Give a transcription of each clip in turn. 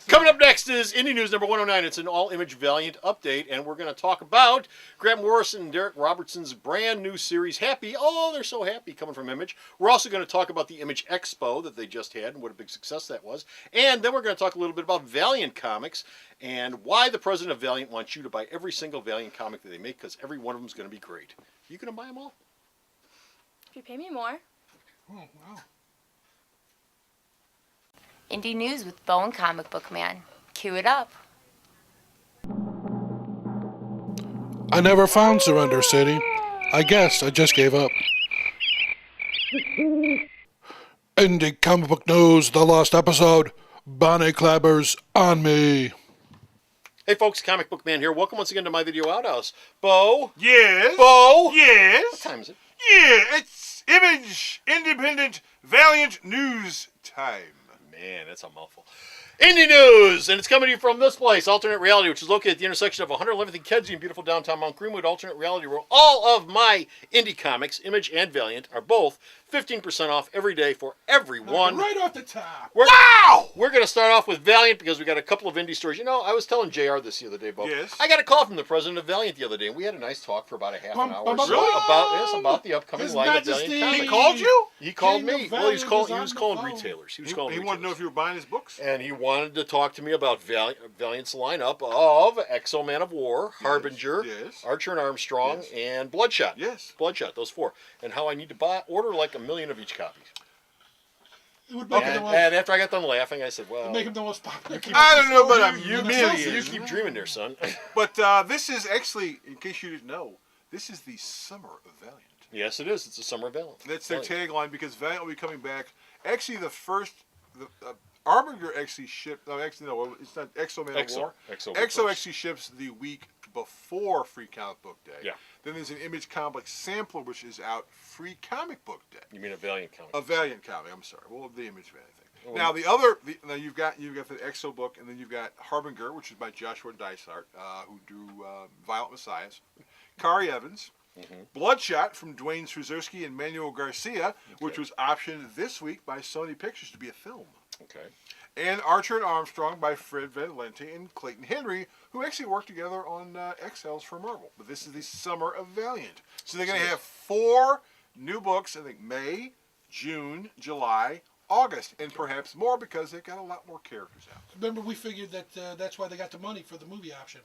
Coming up next is Indy News number 109. It's an all-image Valiant update, and we're going to talk about Grant Morrison and Derek Robertson's brand new series, Happy. Oh, they're so happy, coming from Image. We're also going to talk about the Image Expo that they just had and what a big success that was. And then we're going to talk a little bit about Valiant Comics and why the president of Valiant wants you to buy every single Valiant comic that they make, because every one of them is going to be great. You going to buy them all? If you pay me more. Oh, wow. Indie News with Bo and Comic Book Man. Cue it up. I never found Surrender City. I guess I just gave up. Indie Comic Book News, the lost episode. Bonnie Clabber's on me. Hey folks, Comic Book Man here. Welcome once again to my video outhouse. Bo? Yes. Bo? Yes. What time is it? Yeah, it's Image Independent Valiant News time. Man, that's a mouthful. Indie News! And it's coming to you from this place, Alternate Reality, which is located at the intersection of 111th and Kedzie in beautiful downtown Mount Greenwood. Alternate Reality, where all of my indie comics, Image and Valiant, are both 15% off every day for everyone. Right off the top. Wow! We're going to start off with Valiant because we got a couple of indie stories. You know, I was telling JR this the other day, Bo. Yes. I got a call from the president of Valiant the other day, and we had a nice talk for about a half an hour or so Really? about the upcoming His line of Majesty. Valiant He comics. called you? He called King me. of Well, he was Valiant calling is on the phone. retailers. He was He calling wanted to know retailers. if you were buying his books. And he wanted to talk to me about Valiant's lineup of Exo Man of War, Harbinger, Yes. Archer and Armstrong, Yes. and Bloodshot. Yes. Bloodshot, those four. And how I need to order like 1 million of each copy. It would make, And after I got done laughing, I said, well, make him the most popular. I don't know about a you million. keep dreaming there, son. But this is actually, in case you didn't know, this is the summer of Valiant. Yes, it is. It's a summer Valiant. That's their tagline because Valiant will be coming back. Actually, the Armiger actually shipped. No, actually, no, it's not Exo Man of War. Exo actually ships the week before Free Comic Book Day. Yeah. Then there's an Image Comic sampler which is out Free Comic Book Day. You mean a Valiant comic? A Valiant comic. I'm sorry. Well, the Image Valiant thing. Oh. Now now you've got the Exo book, and then you've got Harbinger, which is by Joshua Dysart, who drew Violent Messiahs. Kari Evans. Mm-hmm. Bloodshot from Dwayne Sruzerski and Manuel Garcia, which was optioned this week by Sony Pictures to be a film. Okay. And Archer and Armstrong by Fred Van Lente and Clayton Henry, who actually worked together on XLs for Marvel. But this is the summer of Valiant. So they're going to have 4 new books, I think May, June, July, August, and perhaps more because they've got a lot more characters out. Remember, we figured that that's why they got the money for the movie option.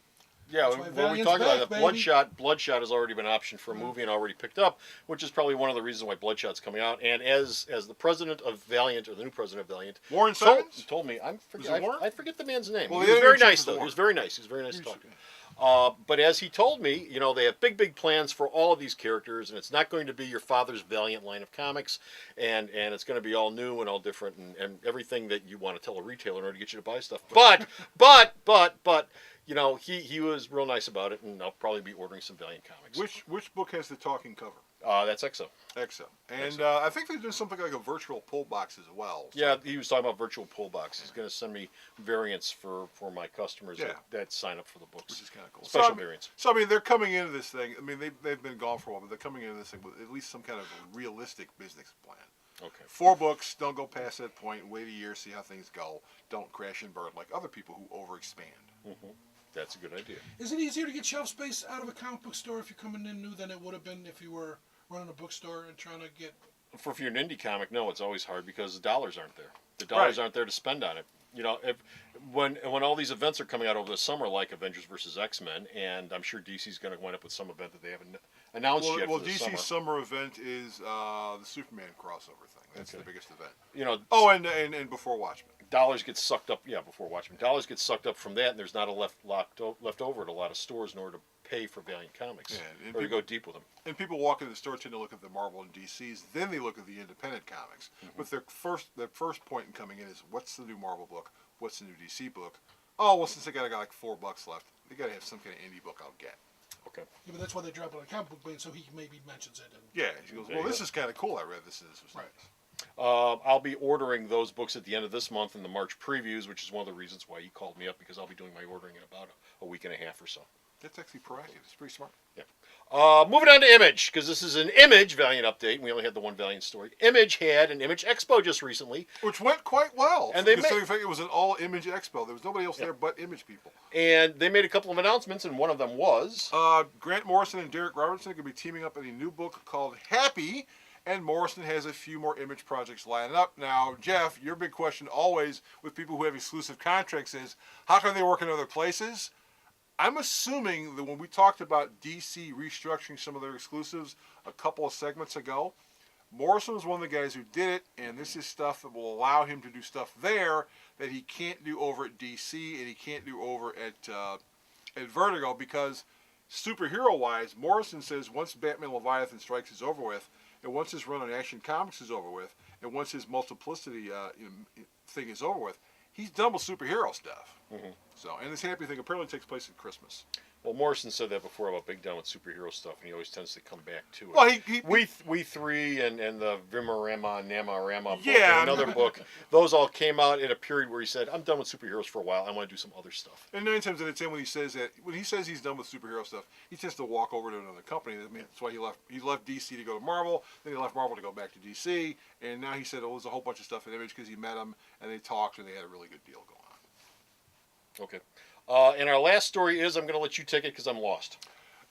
Yeah, That's why when we Valiant's talked about back, that, baby. Bloodshot has already been optioned for a movie and already picked up, which is probably one of the reasons why Bloodshot's coming out. And as the president of Valiant, or the new president of Valiant, Warren Simons? told me, Was it Warren? I forget the man's name. Well, He the was very editor-in-chief nice, was though. He Warren. was very nice. He was very nice to talk to. But as he told me, you know, they have big plans for all of these characters, and it's not going to be your father's Valiant line of comics, and it's going to be all new and all different, and everything that you want to tell a retailer in order to get you to buy stuff. But, you know, he was real nice about it, and I'll probably be ordering some Valiant comics. Which book has the talking cover? That's Exo. Exo. And Exo. I think they're doing something like a virtual pull box as well. So. Yeah, he was talking about virtual pull box. He's going to send me variants for my customers that sign up for the books. Which is kind of cool. Special variants. So, I mean, they're coming into this thing. I mean, they've been gone for a while, but they're coming into this thing with at least some kind of a realistic business plan. Okay. 4 books, don't go past that point. Wait a year, see how things go. Don't crash and burn like other people who overexpand. Mm-hmm. That's a good idea. Is it easier to get shelf space out of a comic book store if you're coming in new than it would have been if you were running a bookstore and trying to get... If you're an indie comic, no, it's always hard because the dollars aren't there. The dollars aren't there to spend on it. You know, when all these events are coming out over the summer, like Avengers vs. X-Men, and I'm sure DC's going to wind up with some event that they haven't announced yet Well, for the DC's summer. summer event is the Superman crossover thing. That's the biggest event. You know. Oh, and before Watchmen. Dollars get sucked up, before Watchmen. Dollars get sucked up from that, and there's not a left over at a lot of stores in order to pay for Valiant comics or to go deep with them. And people walk into the store tend to look at the Marvel and DCs, then they look at the independent comics. Mm-hmm. But their first point in coming in is, what's the new Marvel book? What's the new DC book? Oh, well, since they got like $4 left, they got to have some kind of indie book I'll get. Okay. Yeah, but that's why they drop it on comic book bin, so he maybe mentions it. And Yeah, he goes, well, this is kind of cool. I read this and this was Right. nice. I'll be ordering those books at the end of this month in the March previews, which is one of the reasons why he called me up, because I'll be doing my ordering in about a week and a half or so. That's actually proactive. It's pretty smart. Moving on to Image, because this is an Image Valiant update, and we only had the one Valiant story. Image had an Image Expo just recently. Which went quite well. And they considering the fact it was an all-Image Expo. There was nobody else there but Image people. And they made a couple of announcements, and one of them was... Grant Morrison and Derek Robertson are going to be teaming up in a new book called Happy, and Morrison has a few more Image projects lining up. Now, Jeff, your big question always with people who have exclusive contracts is, how come they work in other places? I'm assuming that when we talked about DC restructuring some of their exclusives a couple of segments ago, Morrison was one of the guys who did it, and this is stuff that will allow him to do stuff there that he can't do over at DC and he can't do over at Vertigo, because superhero-wise, Morrison says once Batman Leviathan Strikes is over with, and once his run on Action Comics is over with, and once his multiplicity thing is over with, he's done with superhero stuff. Mm-hmm. So, and this Happy thing apparently takes place at Christmas. Well, Morrison said that before about Big Down with superhero stuff, and he always tends to come back to it. Well, We Three and the Vimarama, Namarama book, Yeah. and another book, those all came out in a period where he said, I'm done with superheroes for a while, I want to do some other stuff. And 9 times out of 10, when he says he's done with superhero stuff, he tends to walk over to another company. I mean, that's why he left DC to go to Marvel, then he left Marvel to go back to DC, and now he said there's a whole bunch of stuff in Image because he met him, and they talked, and they had a really good deal going on. Okay. And our last story is, I'm going to let you take it because I'm lost.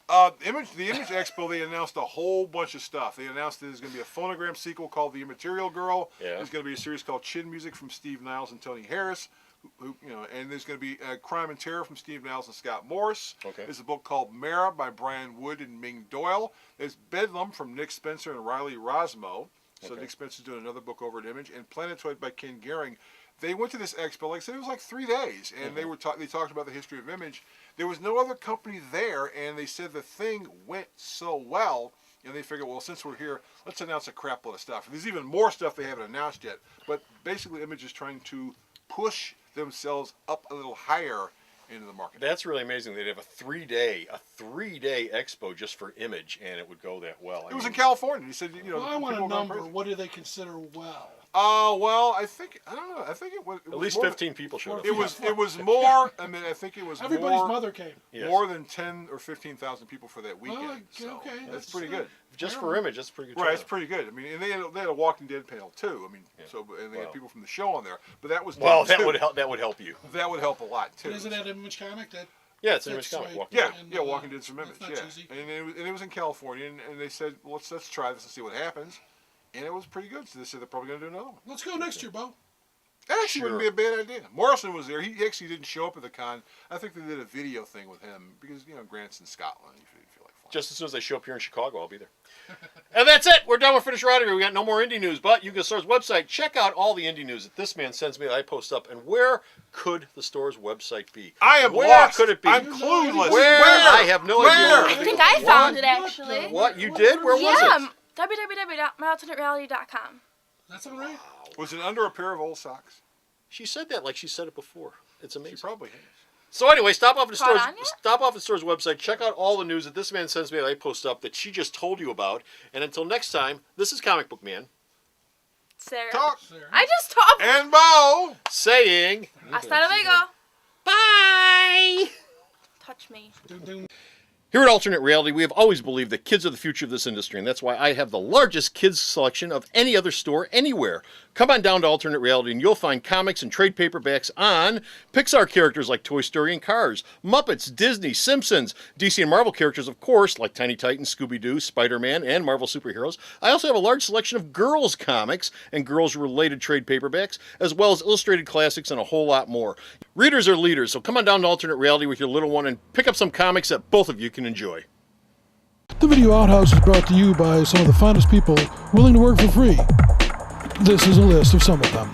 The Image Expo, they announced a whole bunch of stuff. They announced that there's going to be a phonogram sequel called The Immaterial Girl. Yeah. There's going to be a series called Chin Music from Steve Niles and Tony Harris. And there's going to be Crime and Terror from Steve Niles and Scott Morris. Okay. There's a book called Mara by Brian Wood and Ming Doyle. There's Bedlam from Nick Spencer and Riley Rosmo. So Okay. Nick Spencer's doing another book over at Image. And Planetoid by Ken Gehring. They went to this expo, like I said, it was like 3 days, and they talked about the history of Image. There was no other company there, and they said the thing went so well, and they figured, well, since we're here, let's announce a crap load of stuff. And there's even more stuff they haven't announced yet, but basically Image is trying to push themselves up a little higher into the market. That's really amazing. They'd have a three-day expo just for Image, and it would go that well. It was in California. He said, Well, I want a people were going number. crazy. What do they consider well? Well, I don't know. I think it was At least more, 15 people showed up. It was more. I mean, I think it was Everybody's more. mother came. Yes. More than 10 or 15,000 people for that weekend. So okay, that's pretty good. Just for Image, that's a pretty good. Right, it's turnout. pretty good. I mean, and they had a Walking Dead panel too. I mean, and they Wow. had people from the show on there. But that was Well, done, that too. would help. That would help you. That would help a lot too. But isn't that Image comic? That Yeah, it's an Image That's comic. right. Walking Yeah, And, yeah, Walking Dead's from that's Image. not Yeah, cheesy. and it was in California, and they said, well, let's try this and see what happens. And it was pretty good. So they said they're probably going to do another one. let's go next year, Bo. That actually wouldn't be a bad idea. Morrison was there. He actually didn't show up at the con. I think they did a video thing with him because Grant's in Scotland. You feel like flying. Just as soon as they show up here in Chicago, I'll be there. And that's it. We're done with Finish Rider. We got no more indie news, but you can go to the store's website. Check out all the indie news that this man sends me that I post up. And where could the store's website be? I am Where lost. could it be? I'm clueless. Where? I have no Where? idea. I think I found it actually. What? You did? Where was Yeah, it? www.myalternatereality.com. That's all right. Was it under a pair of old socks? She said that like she said it before. It's She amazing. probably has. So anyway, stop off at the Caught store's on yet? website. Check out all the news that this man sends me that I post up that she just told you about. And until next time, this is Comic Book Man Sarah. Talk. There. I just talked. And Bo. saying Hasta luego. bye. Touch me. Dun, dun. Here at Alternate Reality, we have always believed that kids are the future of this industry, and that's why I have the largest kids selection of any other store anywhere. Come on down to Alternate Reality, and you'll find comics and trade paperbacks on Pixar characters like Toy Story and Cars, Muppets, Disney, Simpsons, DC and Marvel characters, of course, like Tiny Titans, Scooby-Doo, Spider-Man, and Marvel superheroes. I also have a large selection of girls' comics and girls-related trade paperbacks, as well as illustrated classics and a whole lot more. Readers are leaders, so come on down to Alternate Reality with your little one and pick up some comics that both of you can enjoy. The Video Outhouse is brought to you by some of the finest people willing to work for free. This is a list of some of them.